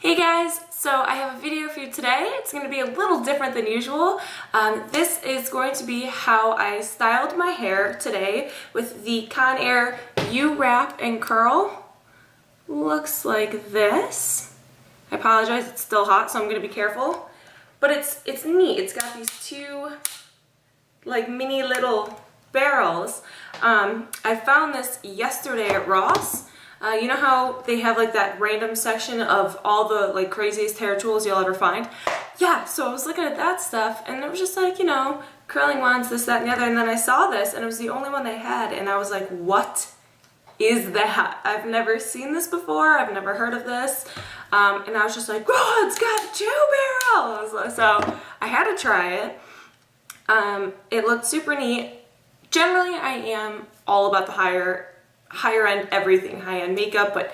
Hey guys, so I have a video for you today. It's going to be a little different than usual. This is going to be how I styled my hair today with the Conair U-Wrap and Curl. Looks like this. I apologize, it's still hot, so I'm going to be careful. But it's neat. It's got these two like mini little barrels. I found this yesterday at Ross. You know how they have like that random section of all the like craziest hair tools you'll ever find? Yeah, so I was looking at that stuff and it was just like, you know, curling wands, this, that, and the other, and then I saw this and it was the only one they had and I was like, what is that? I've never seen this before, I've never heard of this, and I was just like, oh, it's got two barrels! So I had to try it. It looked super neat. Generally, I am all about the higher end everything, high-end makeup, but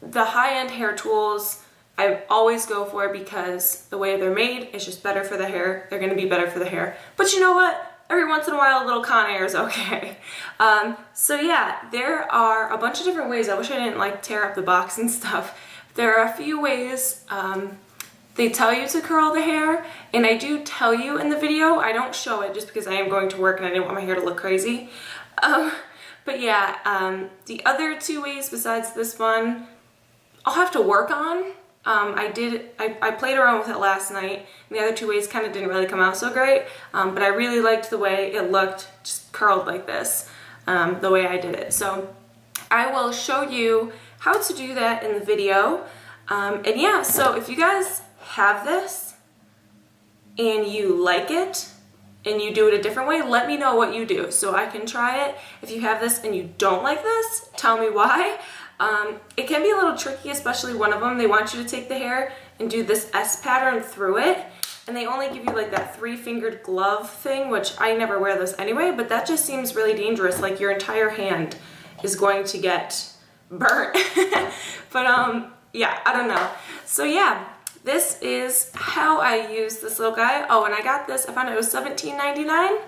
the high-end hair tools I always go for because the way they're made is just better for the hair. They're going to be better for the hair. But you know what? Every once in a while a little Conair is okay. So yeah, there are a bunch of different ways. I wish I didn't like tear up the box and stuff. There are a few ways they tell you to curl the hair, and I do tell you in the video. I don't show it just because I am going to work and I didn't want my hair to look crazy. But yeah, the other two ways besides this one, I'll have to work on. I played around with it last night, and the other two ways kind of didn't really come out so great, but I really liked the way it looked, just curled like this, the way I did it. So I will show you how to do that in the video. And yeah, so if you guys have this and you like it, and you do it a different way, let me know what you do so I can try it. If you have this and you don't like this, tell me why. It can be a little tricky, especially one of them. They want you to take the hair and do this S pattern through it, and they only give you like that 3-fingered glove thing, which I never wear those anyway, but that just seems really dangerous. Like your entire hand is going to get burnt. But yeah, I don't know. So yeah. This is how I use this little guy. Oh, and I got this, I found it was $17.99.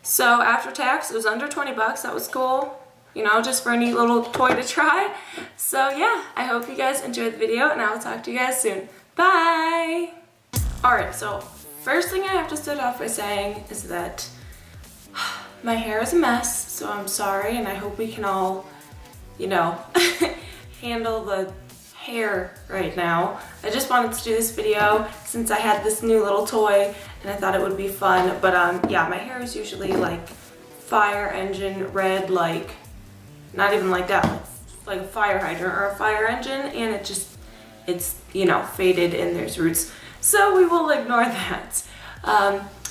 So after tax, it was under 20 bucks. That was cool, you know, just for a neat little toy to try. So yeah, I hope you guys enjoyed the video, and I will talk to you guys soon. Bye! Alright, so first thing I have to start off by saying is that my hair is a mess, so I'm sorry, and I hope we can all, you know, handle the hair right now. I just wanted to do this video since I had this new little toy and I thought it would be fun, but yeah, my hair is usually like fire engine red, like not even like that, like a fire hydrant or a fire engine, and it's you know, faded and there's roots, so we will ignore that.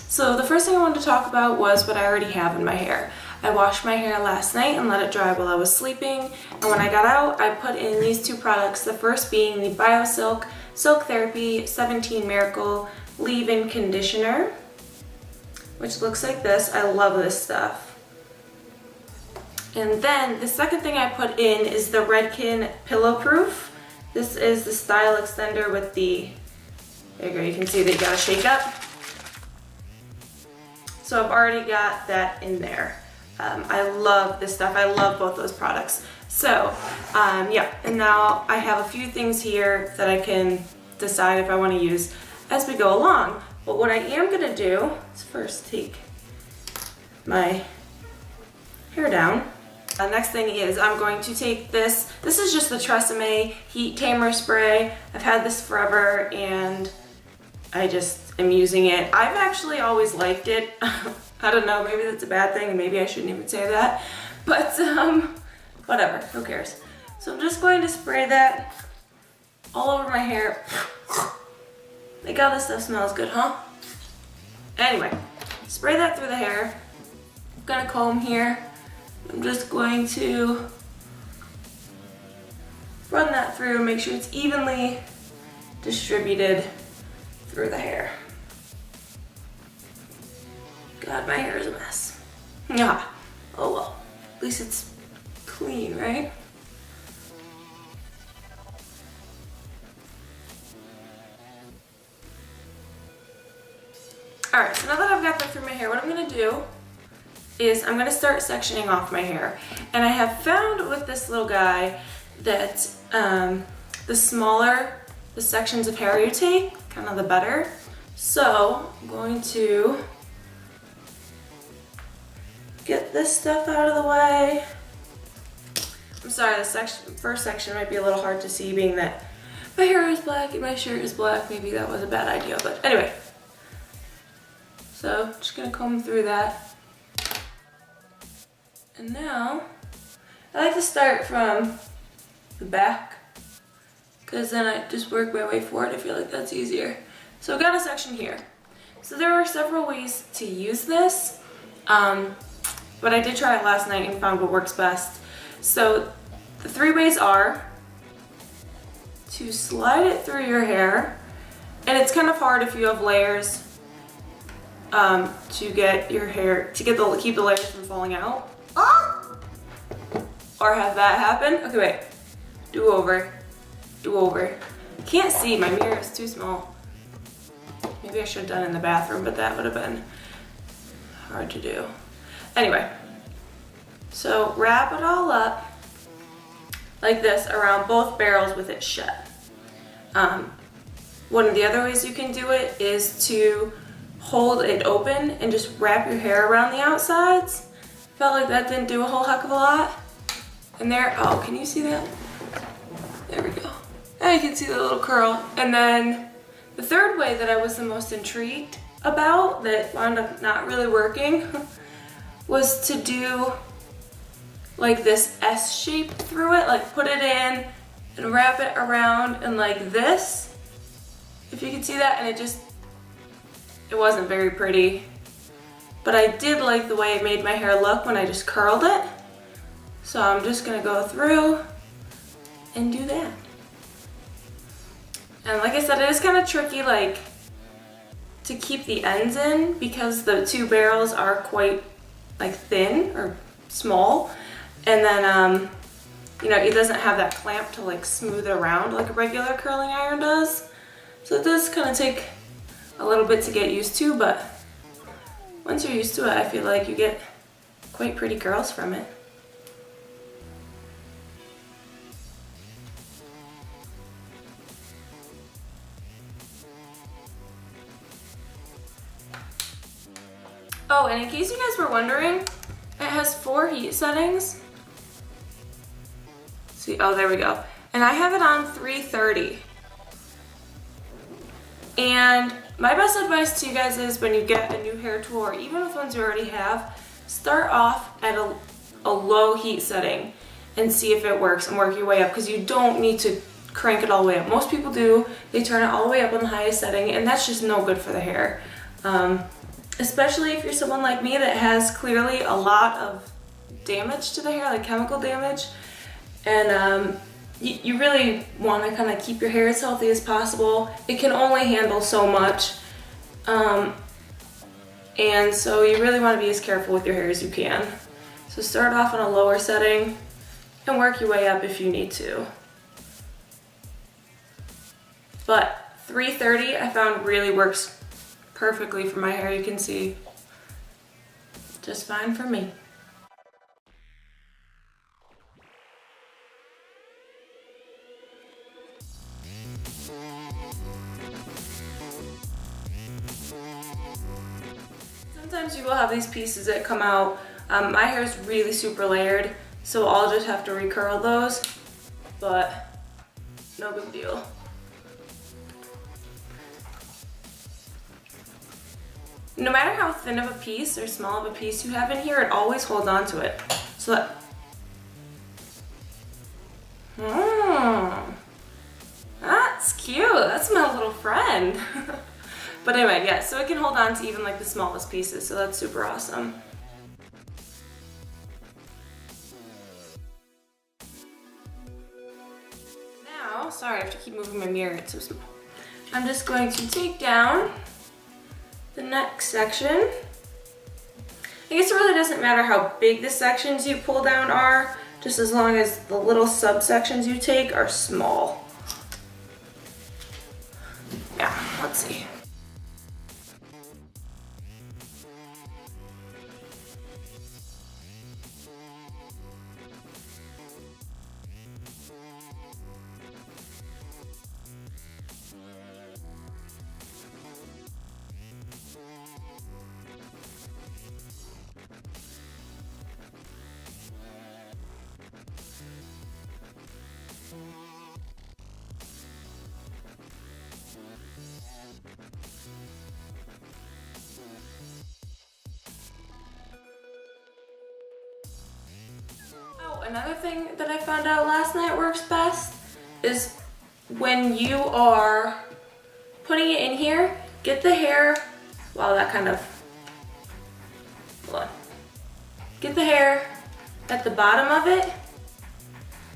So the first thing I wanted to talk about was what I already have in my hair. I washed my hair last night and let it dry while I was sleeping, and when I got out, I put in these two products, the first being the BioSilk Silk Therapy 17 Miracle Leave-In Conditioner, which looks like this. I love this stuff. And then the second thing I put in is the Redken Pillow Proof. This is the style extender with the, there you go, you can see that you gotta shake up. So I've already got that in there. I love this stuff. I love both those products. So yeah, and now I have a few things here that I can decide if I want to use as we go along. But what I am going to do is first take my hair down. The next thing is I'm going to take this. This is just the Tresemme Heat Tamer Spray. I've had this forever and I just am using it. I've actually always liked it. I don't know, maybe that's a bad thing and maybe I shouldn't even say that, but whatever, who cares. So I'm just going to spray that all over my hair. Like, all this stuff smells good, huh? Anyway, spray that through the hair. I'm gonna comb here. I'm just going to run that through and make sure it's evenly distributed through the hair. God, my hair is a mess. Yeah. Oh well. At least it's clean, right? Alright, so now that I've got that through my hair, what I'm going to do is I'm going to start sectioning off my hair. And I have found with this little guy that the smaller the sections of hair you take, kind of the better. So I'm going to get this stuff out of the way. I'm sorry, the first section might be a little hard to see being that my hair is black and my shirt is black. Maybe that was a bad idea, but anyway. So just gonna comb through that. And now, I like to start from the back because then I just work my way forward. I feel like that's easier. So I've got a section here. So there are several ways to use this, but I did try it last night and found what works best. So the 3 ways are to slide it through your hair, and it's kind of hard if you have layers to get your hair, to keep the layers from falling out. Ah! Or have that happen. Okay, wait. Do over. Can't see, my mirror is too small. Maybe I should have done it in the bathroom, but that would have been hard to do. Anyway, so wrap it all up like this around both barrels with it shut. One of the other ways you can do it is to hold it open and just wrap your hair around the outsides. Felt like that didn't do a whole heck of a lot. And there, oh, can you see that? There we go. Now you can see the little curl. And then the third way that I was the most intrigued about that wound up not really working was to do like this S shape through it, like put it in and wrap it around and like this, if you can see that, and it wasn't very pretty, but I did like the way it made my hair look when I just curled it. So I'm just gonna go through and do that. And like I said, it is kind of tricky, like, to keep the ends in because the 2 barrels are quite like thin or small, and then you know, it doesn't have that clamp to like smooth it around like a regular curling iron does. So it does kind of take a little bit to get used to, but once you're used to it, I feel like you get quite pretty curls from it. Oh, and in case you guys were wondering, it has 4 heat settings. See, oh, there we go. And I have it on 330. And my best advice to you guys is when you get a new hair tool, or even with ones you already have, start off at a low heat setting and see if it works and work your way up, because you don't need to crank it all the way up. Most people do. They turn it all the way up on the highest setting, and that's just no good for the hair. Especially if you're someone like me that has clearly a lot of damage to the hair, like chemical damage, and you really want to kind of keep your hair as healthy as possible. It can only handle so much, and so you really want to be as careful with your hair as you can. So start off on a lower setting and work your way up if you need to. But 330 I found really works perfectly for my hair. You can see just fine for me. Sometimes you will have these pieces that come out. My hair is really super layered, so I'll just have to recurl those, but no big deal. No matter how thin of a piece or small of a piece you have in here, it always holds on to it. So that, that's cute. That's my little friend. But anyway, yeah, so it can hold on to even like the smallest pieces, so that's super awesome. Now, sorry, I have to keep moving my mirror, it's so small. I'm just going to take down the next section. I guess it really doesn't matter how big the sections you pull down are, just as long as the little subsections you take are small. Yeah, let's see. another thing that I found out last night works best is when you are putting it in here, get the hair, wow, that kind of, hold on. Get the hair at the bottom of it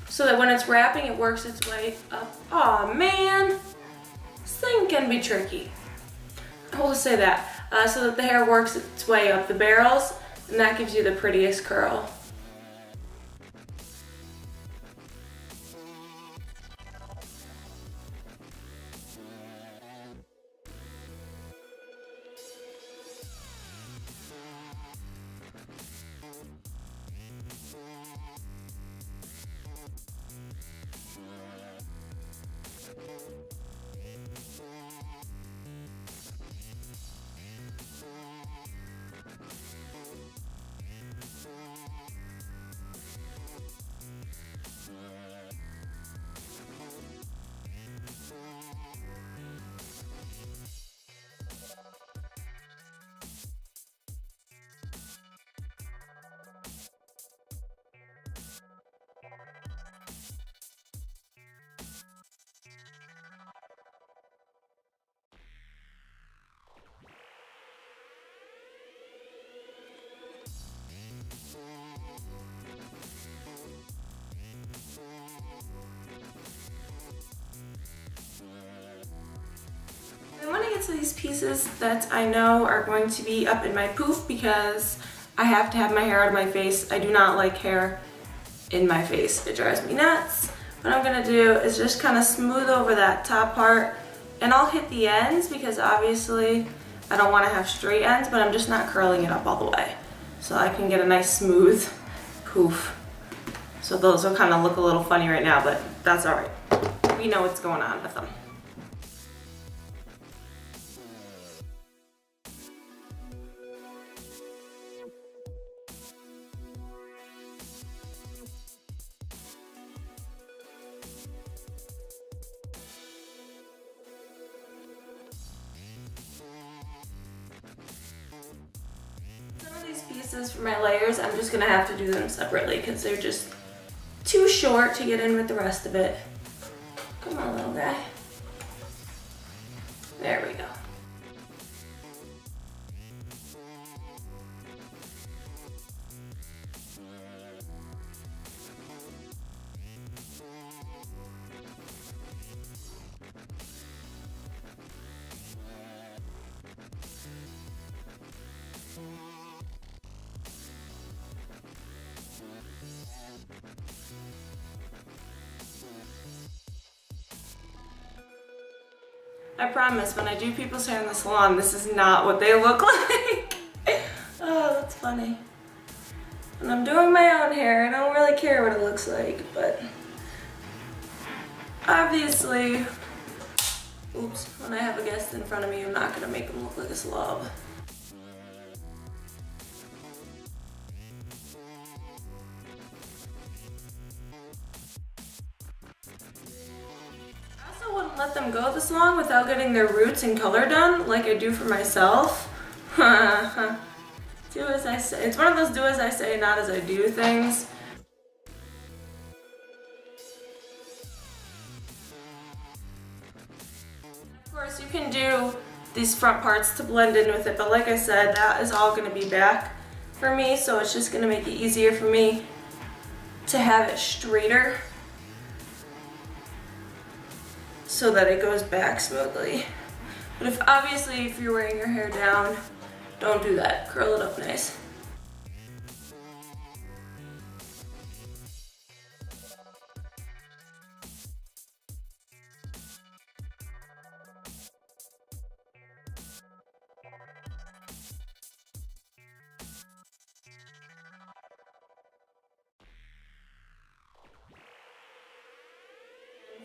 so that when it's wrapping, it works its way up. Aw, man, this thing can be tricky. I will say that. So that the hair works its way up the barrels, and that gives you the prettiest curl. I want to get to these pieces that I know are going to be up in my poof because I have to have my hair out of my face. I do not like hair in my face. It drives me nuts. What I'm going to do is just kind of smooth over that top part, and I'll hit the ends because obviously I don't want to have straight ends, but I'm just not curling it up all the way. So I can get a nice smooth poof. So those will kind of look a little funny right now, but that's all right. We know what's going on with them. Pieces for my layers, I'm just gonna have to do them separately because they're just too short to get in with the rest of it. Come on, little guy. There we go. I promise, when I do people's hair in the salon, this is not what they look like. Oh, that's funny. When I'm doing my own hair, I don't really care what it looks like, but obviously, oops, when I have a guest in front of me, I'm not gonna make them look like a slob. Let them go this long without getting their roots and color done like I do for myself. Do as I say. It's one of those do as I say, not as I do things. Of course, you can do these front parts to blend in with it, but like I said, that is all going to be back for me, so it's just going to make it easier for me to have it straighter, so that it goes back smoothly. But obviously if you're wearing your hair down, don't do that. Curl it up nice.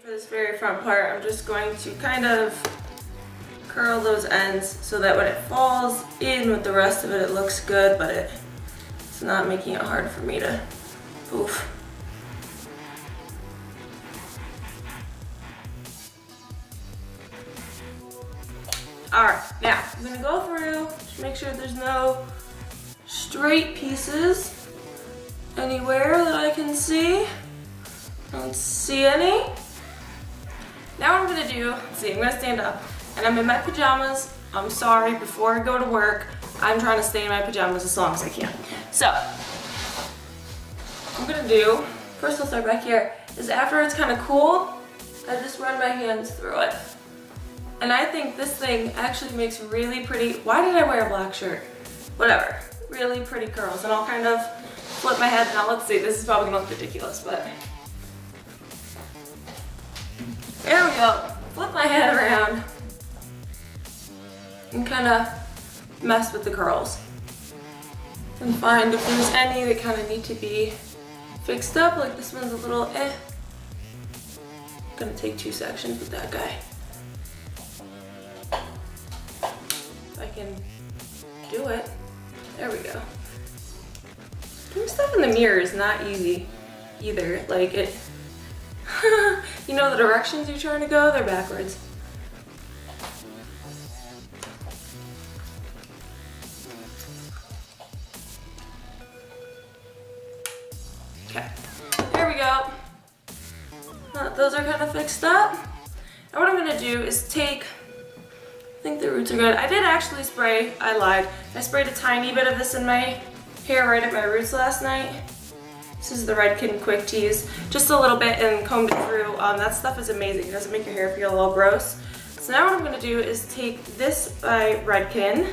For this very front part, I'm just going to kind of curl those ends so that when it falls in with the rest of it, it looks good, but it's not making it hard for me to poof. Alright, now I'm going to go through to make sure there's no straight pieces. anywhere that I can see. I don't see any. Now what I'm gonna do, let's see, I'm gonna stand up and I'm in my pajamas. I'm sorry, before I go to work, I'm trying to stay in my pajamas as long as I can. So, what I'm gonna do, first I'll start back here, is after it's kind of cool, I just run my hands through it. And I think this thing actually makes really pretty, why did I wear a black shirt? Whatever, really pretty curls. And I'll kind of flip my head. Now let's see, this is probably gonna look ridiculous, but there we go. Flip my head around and kind of mess with the curls and find if there's any that kind of need to be fixed up. Like this one's a little eh. I'm gonna take 2 sections with that guy. If I can do it. There we go. Doing stuff in the mirror is not easy either. Like it, you know the directions you're trying to go, they're backwards. Okay, there we go. Those are kind of fixed up. And what I'm gonna do is take, I think the roots are good. I did actually spray, I lied. I sprayed a tiny bit of this in my hair right at my roots last night. This is the Redken Quick Tease. Just a little bit and combed it through. That stuff is amazing. It doesn't make your hair feel all gross. So now what I'm gonna do is take this by Redken.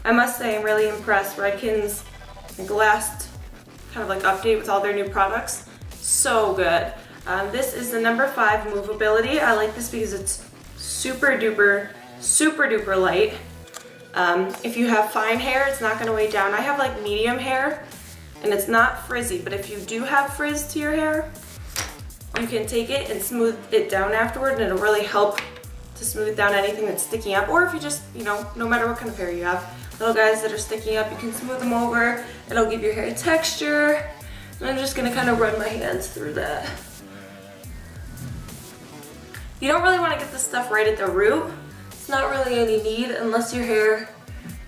I must say I'm really impressed. Redken's last kind of like update with all their new products. So good. This is the number 5 movability. I like this because it's super duper light. If you have fine hair, it's not gonna weigh down. I have like medium hair and it's not frizzy, but if you do have frizz to your hair, you can take it and smooth it down afterward and it'll really help to smooth down anything that's sticking up. Or if you just, you know, no matter what kind of hair you have, little guys that are sticking up, you can smooth them over. It'll give your hair texture. And I'm just gonna kind of run my hands through that. You don't really wanna get this stuff right at the root. It's not really any need unless your hair,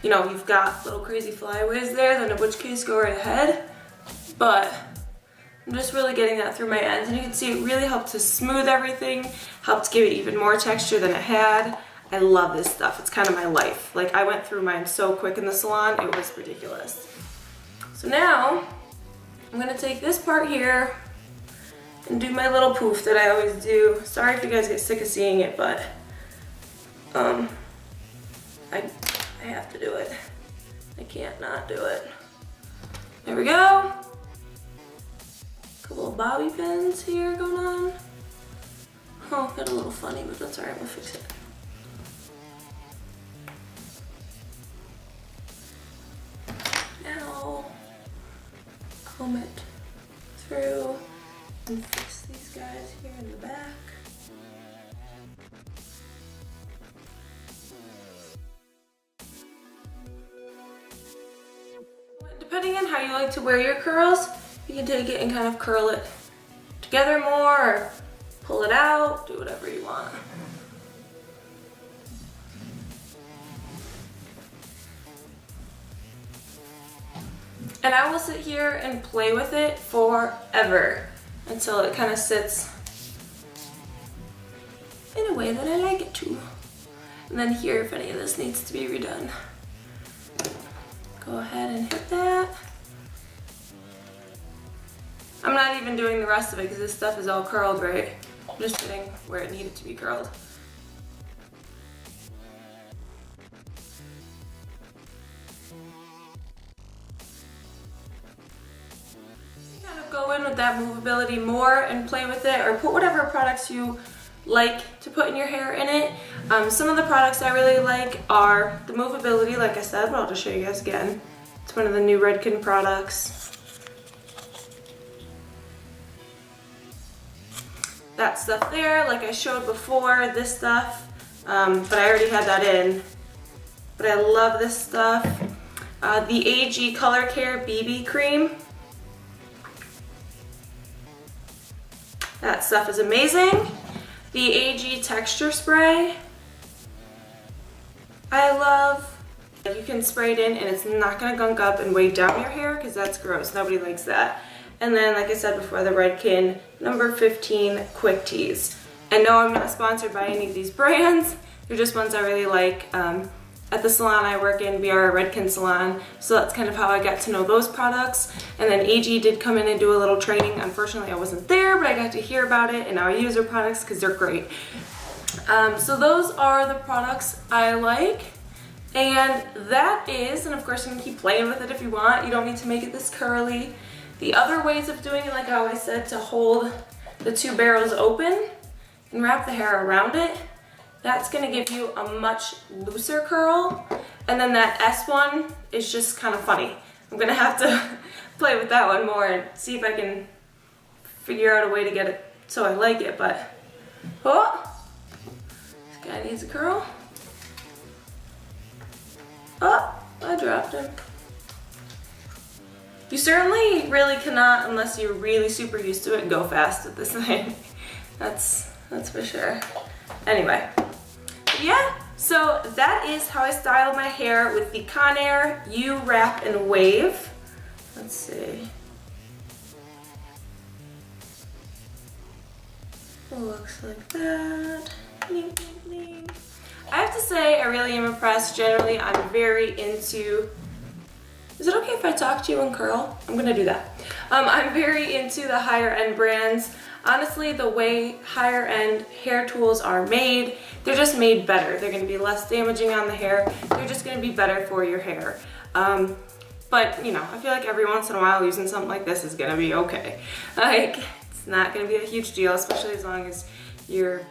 you know, you've got little crazy flyaways there, then in which case go right ahead. But I'm just really getting that through my ends, and you can see it really helped to smooth everything, helped give it even more texture than it had. I love this stuff. It's kind of my life. Like I went through mine so quick in the salon, it was ridiculous. So now I'm gonna take this part here and do my little poof that I always do. Sorry if you guys get sick of seeing it, but I have to do it. I can't not do it. There we go. Couple of bobby pins here going on. Oh, got a little funny, but that's alright, we'll fix it. Now, comb it through and fix these guys here in the back. Depending on how you like to wear your curls, you can take it and kind of curl it together more, or pull it out, do whatever you want. And I will sit here and play with it forever until it kind of sits in a way that I like it to. And then here, if any of this needs to be redone, go ahead and hit that. I'm not even doing the rest of it because this stuff is all curled, right? I'm just hitting where it needed to be curled. Kind of go in with that movability more and play with it, or put whatever products you like to put in your hair in it. Some of the products I really like are the movability, like I said, but I'll just show you guys again. It's one of the new Redken products. That stuff there, like I showed before, this stuff, but I already had that in. But I love this stuff. The AG Color Care BB Cream. That stuff is amazing. The AG Texture Spray, I love. You can spray it in and it's not gonna gunk up and weigh down your hair because that's gross. Nobody likes that. And then, like I said before, the Redken number 15 Quick Tease. And no, I'm not sponsored by any of these brands. They're just ones I really like. At the salon I work in, we are a Redken salon, so that's kind of how I got to know those products. And then AG did come in and do a little training. Unfortunately, I wasn't there, but I got to hear about it, and now I use their products because they're great. So those are the products I like. And that is, and of course you can keep playing with it if you want. You don't need to make it this curly. The other ways of doing it, like I always said, to hold the two barrels open and wrap the hair around it. That's gonna give you a much looser curl. And then that S one is just kind of funny. I'm gonna have to play with that one more and see if I can figure out a way to get it so I like it, but, oh, this guy needs a curl. Oh, I dropped him. You certainly really cannot, unless you're really super used to it, go fast with this thing. That's for sure. Anyway, yeah, so that is how I styled my hair with the Conair U Wrap and Wave. Let's see. Looks like that. I have to say, I really am impressed. Generally, I'm very into... Is it okay if I talk to you and curl? I'm gonna do that. I'm very into the higher end brands. Honestly, the way higher end hair tools are made, they're just made better. They're gonna be less damaging on the hair. They're just gonna be better for your hair. But, you know, I feel like every once in a while using something like this is gonna be okay. Like, it's not gonna be a huge deal, especially as long as you're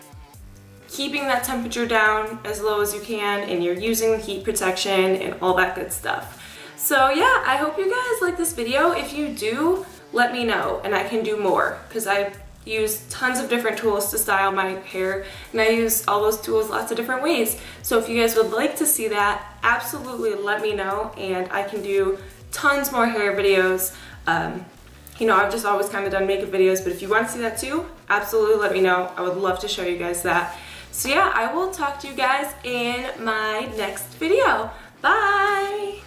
keeping that temperature down as low as you can and you're using the heat protection and all that good stuff. So yeah, I hope you guys like this video. If you do, let me know and I can do more, because I use tons of different tools to style my hair and I use all those tools lots of different ways. So if you guys would like to see that, absolutely let me know and I can do tons more hair videos. You know, I've just always kind of done makeup videos, but if you want to see that too, absolutely let me know. I would love to show you guys that. So yeah, I will talk to you guys in my next video. Bye!